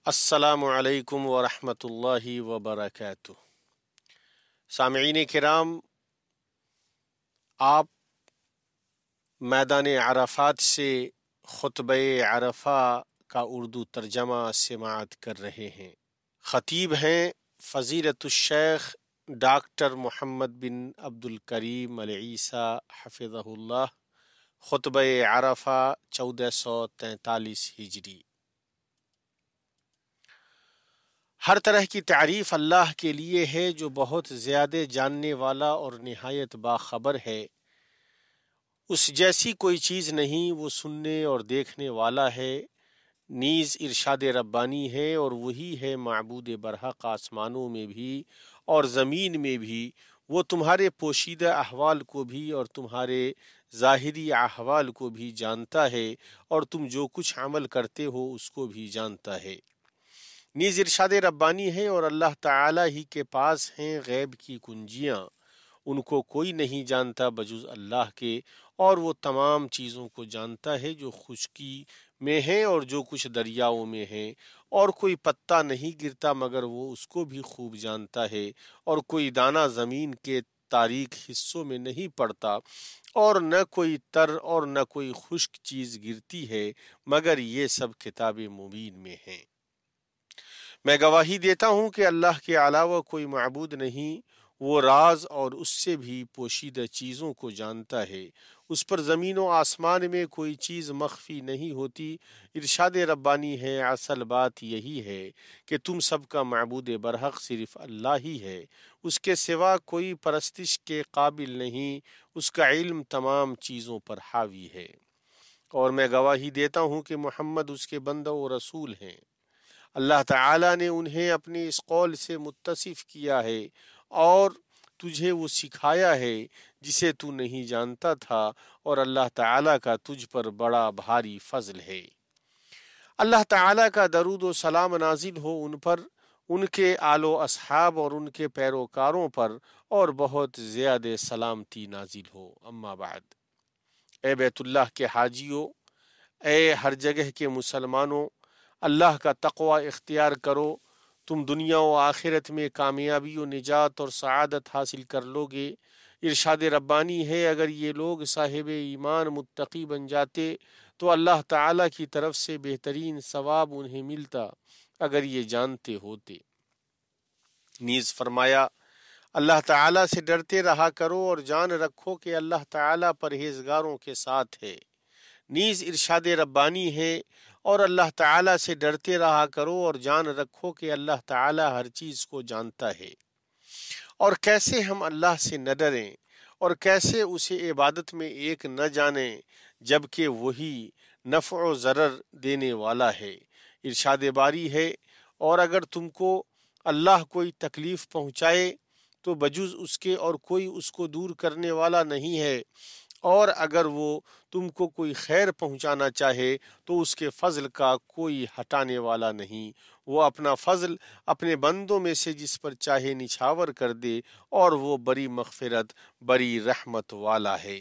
السلام علیکم ورحمۃ اللہ وبرکاتہ۔ سامعین کرام، آپ میدان عرفات سے خطبہ عرفہ کا اردو ترجمہ سماعت کر رہے ہیں۔ خطیب ہیں فضیلت الشیخ ڈاکٹر محمد بن عبد الکریم العیسیٰ حفظہ اللہ۔ خطبہ عرفہ 1443 ہجری۔ ہر طرح کی تعریف اللہ کے لیے ہے جو بہت زیادہ جاننے والا اور نہایت باخبر ہے۔ اس جیسی کوئی چیز نہیں، وہ سننے اور دیکھنے والا ہے۔ نیز ارشاد ربانی ہے اور وہی ہے معبود برحق آسمانوں میں بھی اور زمین میں بھی۔ وہ تمہارے پوشیدہ احوال کو بھی اور تمہارے ظاہری احوال کو بھی جانتا ہے، اور تم جو کچھ عمل کرتے ہو اس کو بھی جانتا ہے۔ نیز ارشاد ربانی ہے اور اللہ تعالی ہی کے پاس ہیں غیب کی کنجیاں، ان کو کوئی نہیں جانتا بجز اللہ کے، اور وہ تمام چیزوں کو جانتا ہے جو خشکی میں ہیں اور جو کچھ دریاؤں میں ہیں، اور کوئی پتا نہیں گرتا مگر وہ اس کو بھی خوب جانتا ہے، اور کوئی دانہ زمین کے تاریک حصوں میں نہیں پڑتا، اور نہ کوئی تر اور نہ کوئی خشک چیز گرتی ہے مگر یہ سب کتاب مبین میں ہیں۔ میں گواہی دیتا ہوں کہ اللہ کے علاوہ کوئی معبود نہیں، وہ راز اور اس سے بھی پوشیدہ چیزوں کو جانتا ہے۔ اس پر زمین و آسمان میں کوئی چیز مخفی نہیں ہوتی۔ ارشاد ربانی ہے اصل بات یہی ہے کہ تم سب کا معبود برحق صرف اللہ ہی ہے، اس کے سوا کوئی پرستش کے قابل نہیں، اس کا علم تمام چیزوں پر حاوی ہے۔ اور میں گواہی دیتا ہوں کہ محمد اس کے بندہ و رسول ہیں۔ اللہ تعالیٰ نے انہیں اپنے اس قول سے متصف کیا ہے اور تجھے وہ سکھایا ہے جسے تو نہیں جانتا تھا، اور اللہ تعالیٰ کا تجھ پر بڑا بھاری فضل ہے۔ اللہ تعالیٰ کا درود و سلام نازل ہو ان پر، ان کے آل و اصحاب اور ان کے پیروکاروں پر، اور بہت زیادہ سلامتی نازل ہو۔ اما بعد، اے بیت اللہ کے حاجیوں، اے ہر جگہ کے مسلمانوں، اللہ کا تقوی اختیار کرو، تم دنیا و آخرت میں کامیابی و نجات اور سعادت حاصل کر لو گے۔ ارشاد ربانی ہے اگر یہ لوگ صاحب ایمان متقی بن جاتے تو اللہ تعالیٰ کی طرف سے بہترین ثواب انہیں ملتا اگر یہ جانتے ہوتے۔ نیز فرمایا اللہ تعالیٰ سے ڈرتے رہا کرو اور جان رکھو کہ اللہ تعالیٰ پرہیزگاروں کے ساتھ ہے۔ نیز ارشاد ربانی ہے اور اللہ تعالیٰ سے ڈرتے رہا کرو اور جان رکھو کہ اللہ تعالیٰ ہر چیز کو جانتا ہے۔ اور کیسے ہم اللہ سے نہ ڈریں اور کیسے اسے عبادت میں ایک نہ جانیں جبکہ وہی نفع و ضرر دینے والا ہے۔ ارشاد باری ہے اور اگر تم کو اللہ کوئی تکلیف پہنچائے تو بجز اس کے اور کوئی اس کو دور کرنے والا نہیں ہے، اور اگر وہ تم کو کوئی خیر پہنچانا چاہے تو اس کے فضل کا کوئی ہٹانے والا نہیں۔ وہ اپنا فضل اپنے بندوں میں سے جس پر چاہے نچھاور کر دے، اور وہ بڑی مغفرت بڑی رحمت والا ہے۔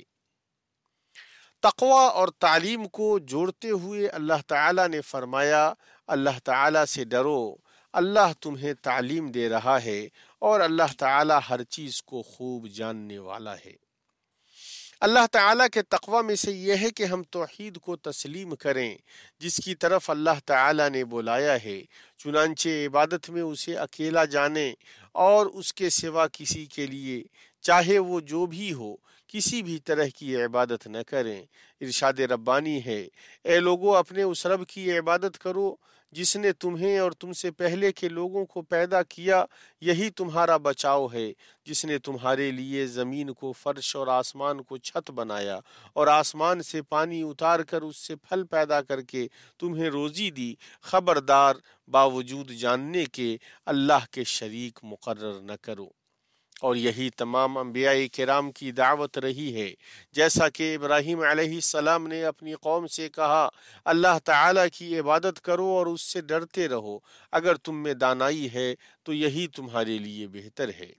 تقوی اور تعلیم کو جوڑتے ہوئے اللہ تعالیٰ نے فرمایا اللہ تعالیٰ سے ڈرو، اللہ تمہیں تعلیم دے رہا ہے اور اللہ تعالیٰ ہر چیز کو خوب جاننے والا ہے۔ اللہ تعالیٰ کے تقوی میں سے یہ ہے کہ ہم توحید کو تسلیم کریں جس کی طرف اللہ تعالیٰ نے بلایا ہے، چنانچہ عبادت میں اسے اکیلا جانیں اور اس کے سوا کسی کے لیے چاہے وہ جو بھی ہو کسی بھی طرح کی عبادت نہ کریں۔ ارشاد ربانی ہے اے لوگو اپنے اس رب کی عبادت کرو جس نے تمہیں اور تم سے پہلے کے لوگوں کو پیدا کیا، یہی تمہارا بچاؤ ہے، جس نے تمہارے لیے زمین کو فرش اور آسمان کو چھت بنایا، اور آسمان سے پانی اتار کر اس سے پھل پیدا کر کے تمہیں روزی دی۔ خبردار باوجود جاننے کے اللہ کے شریک مقرر نہ کرو۔ اور یہی تمام انبیاء کرام کی دعوت رہی ہے، جیسا کہ ابراہیم علیہ السلام نے اپنی قوم سے کہا اللہ تعالیٰ کی عبادت کرو اور اس سے ڈرتے رہو، اگر تم میں دانائی ہے تو یہی تمہارے لیے بہتر ہے۔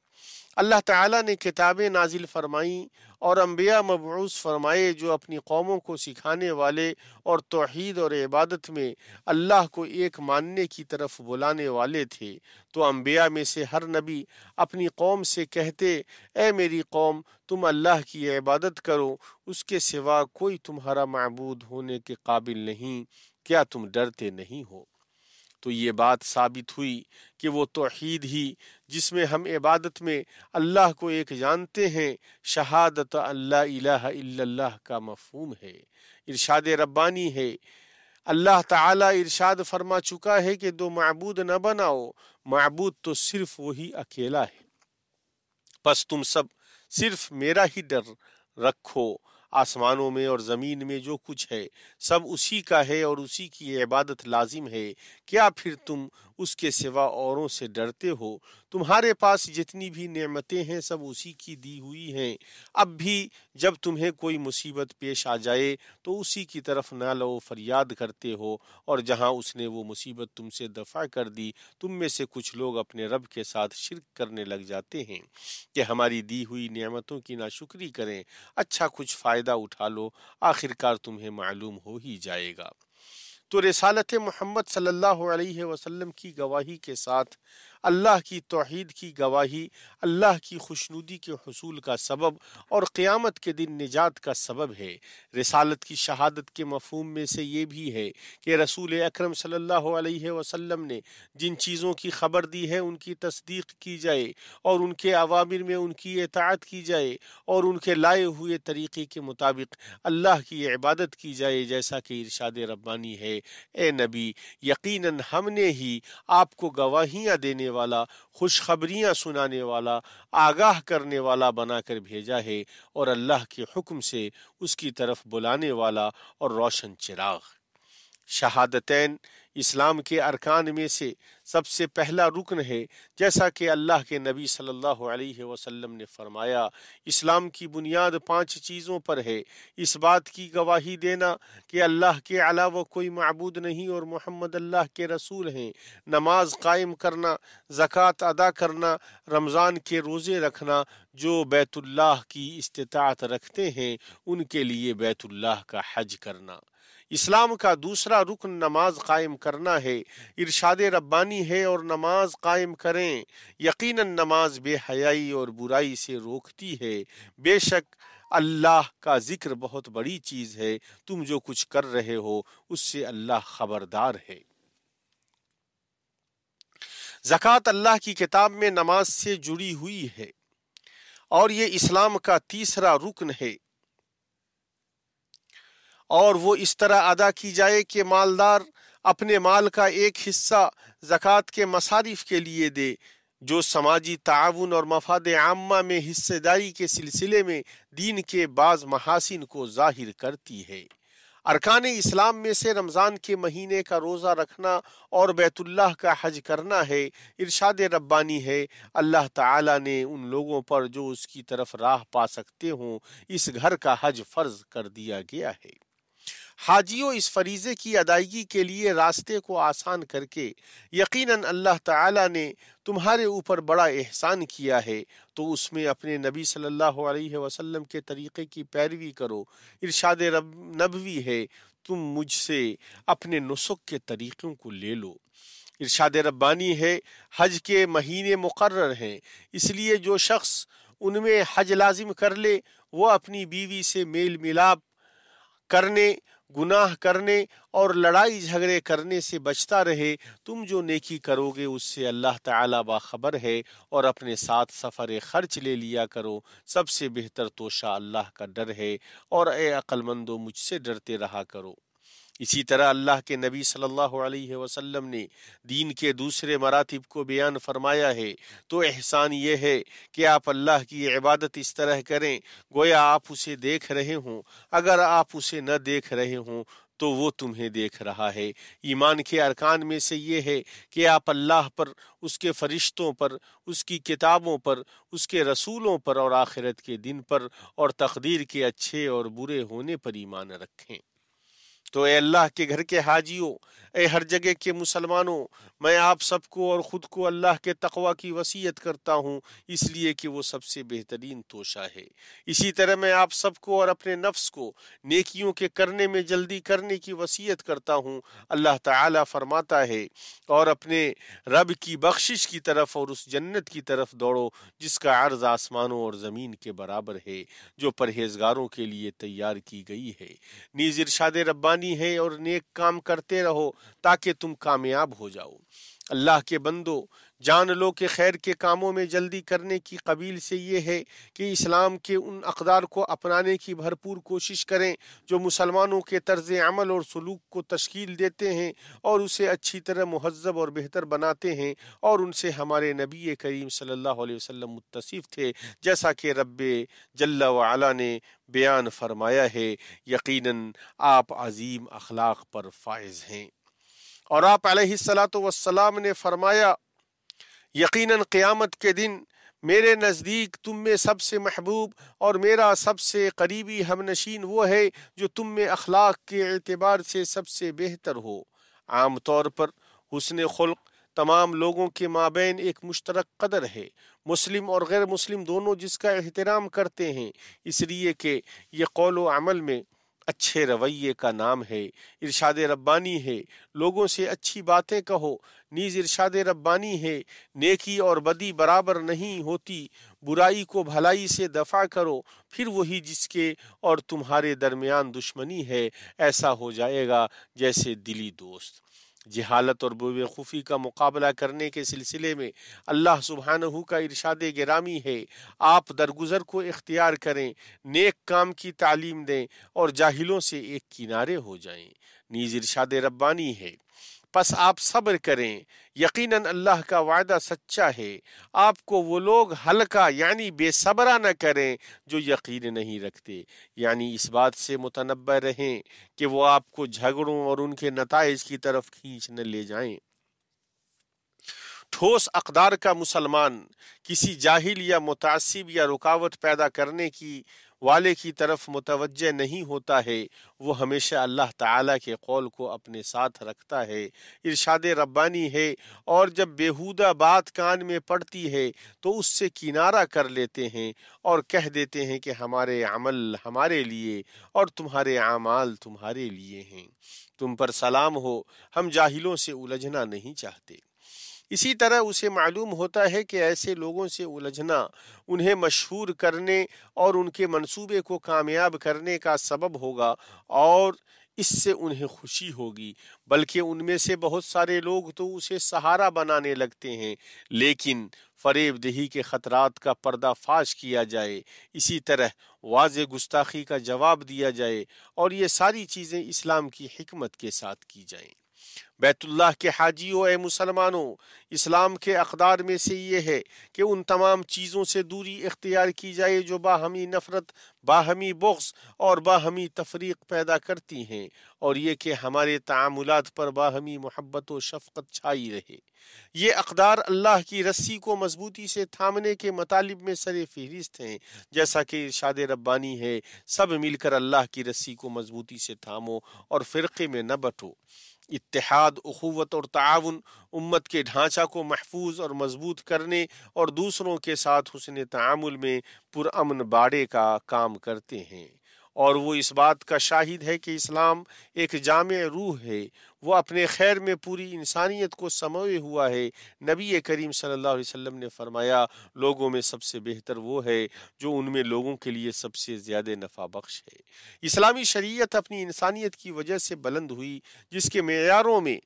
اللہ تعالیٰ نے کتابیں نازل فرمائیں اور انبیاء مبعوث فرمائے جو اپنی قوموں کو سکھانے والے اور توحید اور عبادت میں اللہ کو ایک ماننے کی طرف بلانے والے تھے، تو انبیاء میں سے ہر نبی اپنی قوم سے کہتے، اے میری قوم، تم اللہ کی عبادت کرو، اس کے سوا کوئی تمہارا معبود ہونے کے قابل نہیں، کیا تم ڈرتے نہیں ہو؟ تو یہ بات ثابت ہوئی کہ وہ توحید ہی جس میں ہم عبادت میں اللہ کو ایک جانتے ہیں، شہادت اللہ الہ الا اللہ کا مفہوم ہے، ارشاد ربانی ہے۔ اللہ تعالیٰ ارشاد فرما چکا ہے کہ دو معبود نہ بناؤ، معبود تو صرف وہی اکیلا ہے، بس تم سب صرف میرا ہی ڈر رکھو، آسمانوں میں اور زمین میں جو کچھ ہے سب اسی کا ہے اور اسی کی عبادت لازم ہے، کیا پھر تم اس کے سوا اوروں سے ڈرتے ہو؟ تمہارے پاس جتنی بھی نعمتیں ہیں سب اسی کی دی ہوئی ہیں، اب بھی جب تمہیں کوئی مصیبت پیش آ جائے تو اسی کی طرف نالہ و فریاد کرتے ہو، اور جہاں اس نے وہ مصیبت تم سے دفع کر دی، تم میں سے کچھ لوگ اپنے رب کے ساتھ شرک کرنے لگ جاتے ہیں کہ ہماری دی ہوئی نعمتوں کی ناشکری کریں، اچھا کچھ فائدہ اٹھا لو، آخرکار تمہیں معلوم ہو ہی جائے گا۔ تو رسالت محمد صلی اللہ علیہ وسلم کی گواہی کے ساتھ اللہ کی توحید کی گواہی اللہ کی خوشنودی کے حصول کا سبب اور قیامت کے دن نجات کا سبب ہے۔ رسالت کی شہادت کے مفہوم میں سے یہ بھی ہے کہ رسول اکرم صلی اللہ علیہ وسلم نے جن چیزوں کی خبر دی ہے ان کی تصدیق کی جائے اور ان کے اوامر میں ان کی اطاعت کی جائے اور ان کے لائے ہوئے طریقے کے مطابق اللہ کی عبادت کی جائے، جیسا کہ ارشاد ربانی ہے، اے نبی، یقیناً ہم نے ہی آپ کو گواہیاں دینے والا، خوشخبریاں سنانے والا، آگاہ کرنے والا بنا کر بھیجا ہے، اور اللہ کے حکم سے اس کی طرف بلانے والا اور روشن چراغ۔ شہادتین اسلام کے ارکان میں سے سب سے پہلا رکن ہے، جیسا کہ اللہ کے نبی صلی اللہ علیہ وسلم نے فرمایا، اسلام کی بنیاد 5 چیزوں پر ہے، اس بات کی گواہی دینا کہ اللہ کے علاوہ کوئی معبود نہیں اور محمد اللہ کے رسول ہیں، نماز قائم کرنا، زکوٰۃ ادا کرنا، رمضان کے روزے رکھنا، جو بیت اللہ کی استطاعت رکھتے ہیں ان کے لیے بیت اللہ کا حج کرنا۔ اسلام کا دوسرا رکن نماز قائم کرنا ہے، ارشاد ربانی ہے، اور نماز قائم کریں، یقیناً نماز بے حیائی اور برائی سے روکتی ہے، بے شک اللہ کا ذکر بہت بڑی چیز ہے، تم جو کچھ کر رہے ہو اس سے اللہ خبردار ہے۔ زکوٰۃ اللہ کی کتاب میں نماز سے جڑی ہوئی ہے اور یہ اسلام کا تیسرا رکن ہے، اور وہ اس طرح ادا کی جائے کہ مالدار اپنے مال کا ایک حصہ زکوٰۃ کے مصارف کے لیے دے، جو سماجی تعاون اور مفاد عامہ میں حصہ داری کے سلسلے میں دین کے بعض محاسن کو ظاہر کرتی ہے۔ ارکان اسلام میں سے رمضان کے مہینے کا روزہ رکھنا اور بیت اللہ کا حج کرنا ہے۔ ارشاد ربانی ہے، اللہ تعالیٰ نے ان لوگوں پر جو اس کی طرف راہ پا سکتے ہوں اس گھر کا حج فرض کر دیا گیا ہے۔ حاجیوں، اس فریضے کی ادائیگی کے لیے راستے کو آسان کر کے یقیناً اللہ تعالیٰ نے تمہارے اوپر بڑا احسان کیا ہے، تو اس میں اپنے نبی صلی اللہ علیہ وسلم کے طریقے کی پیروی کرو۔ ارشاد نبوی ہے، تم مجھ سے اپنے نسک کے طریقوں کو لے لو۔ ارشاد ربانی ہے، حج کے مہینے مقرر ہیں، اس لیے جو شخص ان میں حج لازم کر لے وہ اپنی بیوی سے میل ملاپ کرنے، گناہ کرنے اور لڑائی جھگڑے کرنے سے بچتا رہے۔ تم جو نیکی کرو گے اس سے اللہ تعالیٰ باخبر ہے، اور اپنے ساتھ سفر خرچ لے لیا کرو، سب سے بہتر توشہ اللہ کا ڈر ہے، اور اے عقل مندو مجھ سے ڈرتے رہا کرو۔ اسی طرح اللہ کے نبی صلی اللہ علیہ وسلم نے دین کے دوسرے مراتب کو بیان فرمایا ہے، تو احسان یہ ہے کہ آپ اللہ کی عبادت اس طرح کریں گویا آپ اسے دیکھ رہے ہوں، اگر آپ اسے نہ دیکھ رہے ہوں تو وہ تمہیں دیکھ رہا ہے۔ ایمان کے ارکان میں سے یہ ہے کہ آپ اللہ پر، اس کے فرشتوں پر، اس کی کتابوں پر، اس کے رسولوں پر اور آخرت کے دن پر اور تقدیر کے اچھے اور برے ہونے پر ایمان رکھیں۔ تو اے اللہ کے گھر کے حاجیوں، اے ہر جگہ کے مسلمانوں، میں آپ سب کو اور خود کو اللہ کے تقوی کی وصیت کرتا ہوں، اس لیے کہ وہ سب سے بہترین توشہ ہے۔ اسی طرح میں آپ سب کو اور اپنے نفس کو نیکیوں کے کرنے میں جلدی کرنے کی وصیت کرتا ہوں۔ اللہ تعالیٰ فرماتا ہے، اور اپنے رب کی بخشش کی طرف اور اس جنت کی طرف دوڑو جس کا عرض آسمانوں اور زمین کے برابر ہے، جو پرہیزگاروں کے لیے تیار کی گئی ہے۔ نیز ارشاد ربانی ہے، اور نیک کام کرتے رہو تاکہ تم کامیاب ہو جاؤ۔ اللہ کے بندو، جان لو کہ خیر کے کاموں میں جلدی کرنے کی قبیل سے یہ ہے کہ اسلام کے ان اقدار کو اپنانے کی بھرپور کوشش کریں جو مسلمانوں کے طرز عمل اور سلوک کو تشکیل دیتے ہیں اور اسے اچھی طرح مہذب اور بہتر بناتے ہیں، اور ان سے ہمارے نبی کریم صلی اللہ علیہ وسلم متصف تھے، جیسا کہ رب جل وعلا نے بیان فرمایا ہے۔ یقیناً آپ عظیم اخلاق پر فائز ہیں۔ اور آپ علیہ السلام نے فرمایا، یقیناً قیامت کے دن میرے نزدیک تم میں سب سے محبوب اور میرا سب سے قریبی ہم نشین وہ ہے جو تم میں اخلاق کے اعتبار سے سب سے بہتر ہو۔ عام طور پر حسن خلق تمام لوگوں کے مابین ایک مشترک قدر ہے، مسلم اور غیر مسلم دونوں جس کا احترام کرتے ہیں، اس لیے کہ یہ قول و عمل میں اچھے رویے کا نام ہے۔ ارشاد ربانی ہے، لوگوں سے اچھی باتیں کہو۔ نیز ارشاد ربانی ہے، نیکی اور بدی برابر نہیں ہوتی، برائی کو بھلائی سے دفع کرو، پھر وہی جس کے اور تمہارے درمیان دشمنی ہے ایسا ہو جائے گا جیسے دلی دوست۔ جہالت اور بے وقوفی کا مقابلہ کرنے کے سلسلے میں اللہ سبحانہ کا ارشاد گرامی ہے، آپ درگزر کو اختیار کریں، نیک کام کی تعلیم دیں اور جاہلوں سے ایک کنارے ہو جائیں۔ نیز ارشاد ربانی ہے، پس آپ صبر کریں، یقیناً اللہ کا وعدہ سچا ہے، آپ کو وہ لوگ ہلکا یعنی بے صبرا نہ کریں جو یقین نہیں رکھتے، یعنی اس بات سے متنبہ رہیں کہ وہ آپ کو جھگڑوں اور ان کے نتائج کی طرف کھینچ نہ لے جائیں۔ ٹھوس اقدار کا مسلمان کسی جاہل یا متعصب یا رکاوٹ پیدا کرنے کی والے کی طرف متوجہ نہیں ہوتا ہے، وہ ہمیشہ اللہ تعالیٰ کے قول کو اپنے ساتھ رکھتا ہے۔ ارشاد ربانی ہے، اور جب بیہودہ بات کان میں پڑتی ہے تو اس سے کنارہ کر لیتے ہیں اور کہہ دیتے ہیں کہ ہمارے عمل ہمارے لیے اور تمہارے اعمال تمہارے لیے ہیں، تم پر سلام ہو، ہم جاہلوں سے الجھنا نہیں چاہتے۔ اسی طرح اسے معلوم ہوتا ہے کہ ایسے لوگوں سے الجھنا انہیں مشہور کرنے اور ان کے منصوبے کو کامیاب کرنے کا سبب ہوگا، اور اس سے انہیں خوشی ہوگی، بلکہ ان میں سے بہت سارے لوگ تو اسے سہارا بنانے لگتے ہیں۔ لیکن فریب دہی کے خطرات کا پردہ فاش کیا جائے، اسی طرح واضح گستاخی کا جواب دیا جائے، اور یہ ساری چیزیں اسلام کی حکمت کے ساتھ کی جائیں۔ بیت اللہ کے حاجیوں، اے مسلمانوں، اسلام کے اقدار میں سے یہ ہے کہ ان تمام چیزوں سے دوری اختیار کی جائے جو باہمی نفرت، باہمی بغض اور باہمی تفریق پیدا کرتی ہیں، اور یہ کہ ہمارے تعاملات پر باہمی محبت و شفقت چھائی رہے۔ یہ اقدار اللہ کی رسی کو مضبوطی سے تھامنے کے مطالب میں سر فہرست ہیں، جیسا کہ ارشاد ربانی ہے، سب مل کر اللہ کی رسی کو مضبوطی سے تھامو اور فرقے میں نہ بٹو۔ اتحاد، اخوت اور تعاون امت کے ڈھانچہ کو محفوظ اور مضبوط کرنے اور دوسروں کے ساتھ حسن تعامل میں پرامن باڑے کا کام کرتے ہیں، اور وہ اس بات کا شاہد ہے کہ اسلام ایک جامع روح ہے، وہ اپنے خیر میں پوری انسانیت کو سموئے ہوا ہے۔ نبی کریم صلی اللہ علیہ وسلم نے فرمایا، لوگوں میں سب سے بہتر وہ ہے جو ان میں لوگوں کے لیے سب سے زیادہ نفع بخش ہے۔ اسلامی شریعت اپنی انسانیت کی وجہ سے بلند ہوئی، جس کے معیاروں میں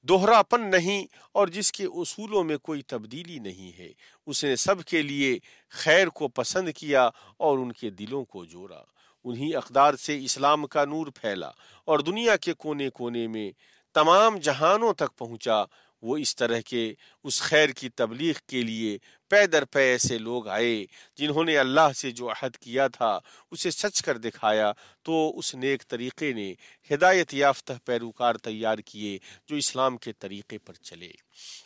دوہرا پن نہیں اور جس کے اصولوں میں کوئی تبدیلی نہیں ہے۔ اس نے سب کے لیے خیر کو پسند کیا اور ان کے دلوں کو جوڑا۔ انہی اقدار سے اسلام کا نور پھیلا اور دنیا کے کونے کونے میں تمام جہانوں تک پہنچا۔ وہ اس طرح کے اس خیر کی تبلیغ کے لیے پے در پے ایسے لوگ آئے جنہوں نے اللہ سے جو عہد کیا تھا اسے سچ کر دکھایا، تو اس نیک طریقے نے ہدایت یافتہ پیروکار تیار کیے جو اسلام کے طریقے پر چلے۔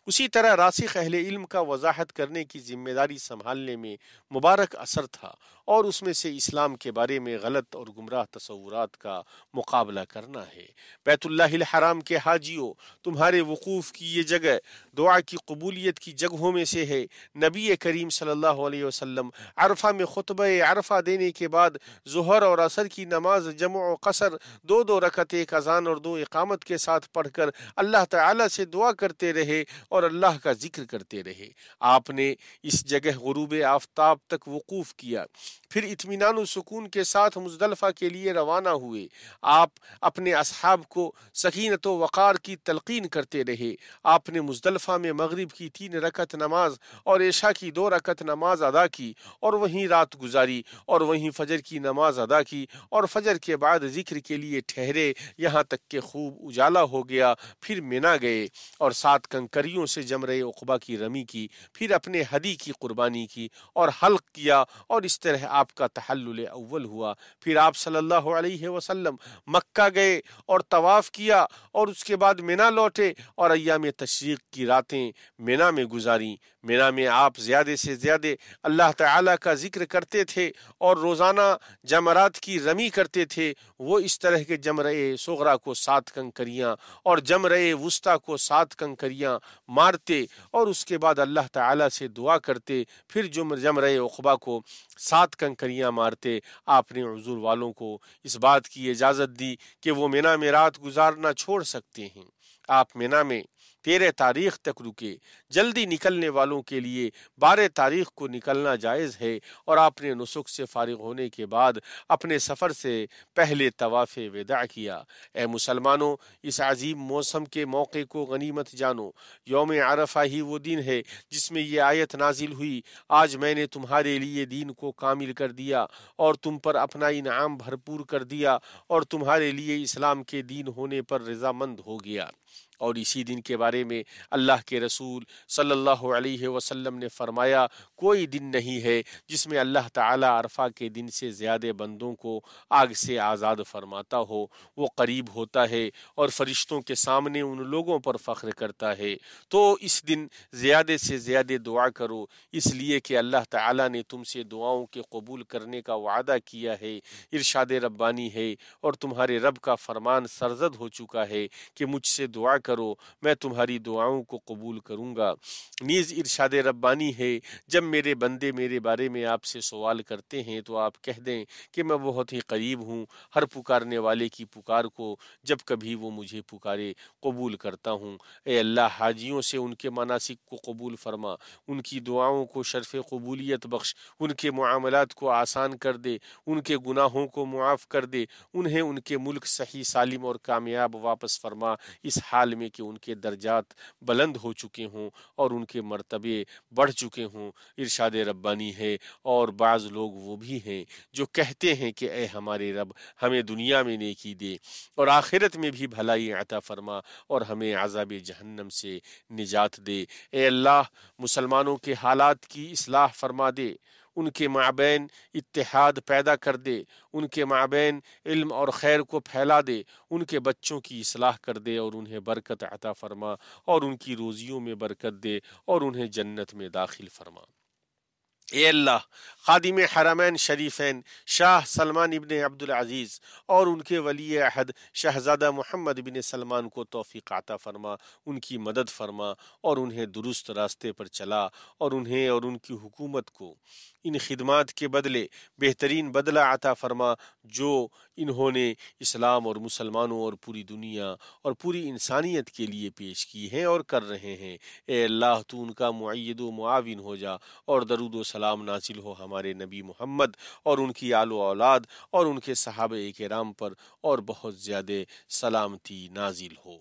اسی طرح راسخ اہل علم کا وضاحت کرنے کی ذمہ داری سنبھالنے میں مبارک اثر تھا، اور اس میں سے اسلام کے بارے میں غلط اور گمراہ تصورات کا مقابلہ کرنا ہے۔ بیت اللہ الحرام کے حاجیوں، تمہارے وقوف کی یہ جگہ دعا کی قبولیت کی جگہوں میں سے ہے۔ نبی کریم صلی اللہ علیہ وسلم عرفہ میں خطبہ عرفہ دینے کے بعد ظہر اور عصر کی نماز جمع و قصر 2 رکعت، ایک اذان اور 2 اقامت کے ساتھ پڑھ کر اللہ تعالی سے دعا کرتے رہے اور اللہ کا ذکر کرتے رہے۔ آپ نے اس جگہ غروب آفتاب تک وقوف کیا، پھر اطمینان و سکون کے ساتھ مزدلفہ کے لیے روانہ ہوئے۔ آپ اپنے اصحاب کو سکینت و وقار کی تلقین کرتے رہے۔ آپ نے مزدلفہ میں مغرب کی 3 رکعت نماز اور عشاء کی 2 رکعت نماز ادا کی اور وہیں رات گزاری اور وہیں فجر کی نماز ادا کی اور فجر کے بعد ذکر کے لیے ٹھہرے یہاں تک کہ خوب اجالا ہو گیا۔ پھر مینا گئے اور 7 کنکریوں سے جمرہ عقبہ کی رمی کی، پھر اپنے ہدی کی قربانی کی اور حلق کیا، اور اس طرح آپ کا تحلل اول ہوا۔ پھر آپ صلی اللہ علیہ وسلم مکہ گئے اور طواف کیا اور اس کے بعد مینا لوٹے اور ایام تشریق کی راتیں مینا میں گزاری۔ مینا میں آپ زیادہ سے زیادہ اللہ تعالیٰ کا ذکر کرتے تھے اور روزانہ جمرات کی رمی کرتے تھے۔ وہ اس طرح کے جمرہ صغرا کو 7 کنکریاں اور جمرہ وسطیٰ کو 7 کنکریاں مارتے اور اس کے بعد اللہ تعالیٰ سے دعا کرتے، پھر جمرہ عقبہ کو 7 کنکریاں مارتے۔ آپ نے حضور والوں کو اس بات کی اجازت دی کہ وہ مینا میں رات گزارنا چھوڑ سکتے ہیں۔ آپ مینا میں 13 تاریخ تک رکے۔ جلدی نکلنے والوں کے لیے 12 تاریخ کو نکلنا جائز ہے، اور آپ نے نسک سے فارغ ہونے کے بعد اپنے سفر سے پہلے طواف وداع کیا۔ اے مسلمانوں، اس عظیم موسم کے موقع کو غنیمت جانو۔ یوم عرفہ ہی وہ دن ہے جس میں یہ آیت نازل ہوئی، آج میں نے تمہارے لیے دین کو کامل کر دیا اور تم پر اپنا انعام بھرپور کر دیا اور تمہارے لیے اسلام کے دین ہونے پر رضامند ہو گیا۔ اور اسی دن کے بارے میں اللہ کے رسول صلی اللہ علیہ وسلم نے فرمایا، کوئی دن نہیں ہے جس میں اللہ تعالیٰ عرفہ کے دن سے زیادہ بندوں کو آگ سے آزاد فرماتا ہو۔ وہ قریب ہوتا ہے اور فرشتوں کے سامنے ان لوگوں پر فخر کرتا ہے۔ تو اس دن زیادہ سے زیادہ دعا کرو، اس لیے کہ اللہ تعالیٰ نے تم سے دعاؤں کے قبول کرنے کا وعدہ کیا ہے۔ ارشاد ربانی ہے اور تمہارے رب کا فرمان سرزد ہو چکا ہے کہ مجھ سے دعا کرو، میں تمہاری دعاؤں کو قبول کروں گا۔ نیز ارشاد ربانی ہے، جب میرے بندے میرے بارے میں آپ سے سوال کرتے ہیں تو آپ کہہ دیں کہ میں بہت ہی قریب ہوں، ہر پکارنے والے کی پکار کو جب کبھی وہ مجھے پکارے قبول کرتا ہوں۔ اے اللہ، حاجیوں سے ان کے مناسک کو قبول فرما، ان کی دعاؤں کو شرف قبولیت بخش، ان کے معاملات کو آسان کر دے، ان کے گناہوں کو معاف کر دے، انہیں ان کے ملک صحیح سالم اور کامیاب واپس فرما، اس حال میں کہ ان کے درجات بلند ہو چکے ہوں اور ان کے مرتبے بڑھ چکے ہوں۔ ارشاد ربانی ہے، اور بعض لوگ وہ بھی ہیں جو کہتے ہیں کہ اے ہمارے رب، ہمیں دنیا میں نیکی دے اور آخرت میں بھی بھلائی عطا فرما اور ہمیں عذاب جہنم سے نجات دے۔ اے اللہ، مسلمانوں کے حالات کی اصلاح فرما دے، ان کے مابین اتحاد پیدا کر دے، ان کے مابین علم اور خیر کو پھیلا دے، ان کے بچوں کی اصلاح کر دے اور انہیں برکت عطا فرما اور ان کی روزیوں میں برکت دے اور انہیں جنت میں داخل فرما۔ اے اللہ، خادم حرمین شریفین شاہ سلمان ابن عبدالعزیز اور ان کے ولی عہد شہزادہ محمد بن سلمان کو توفیق عطا فرما، ان کی مدد فرما اور انہیں درست راستے پر چلا، اور انہیں اور ان کی حکومت کو ان خدمات کے بدلے بہترین بدلہ عطا فرما جو انہوں نے اسلام اور مسلمانوں اور پوری دنیا اور پوری انسانیت کے لیے پیش کی ہیں اور کر رہے ہیں۔ اے اللہ، تو ان کا معید و معاون ہو جا، اور درود و سلام نازل ہو ہمارے نبی محمد اور ان کی آل و اولاد اور ان کے صحابہ کرام پر، اور بہت زیادہ سلامتی نازل ہو۔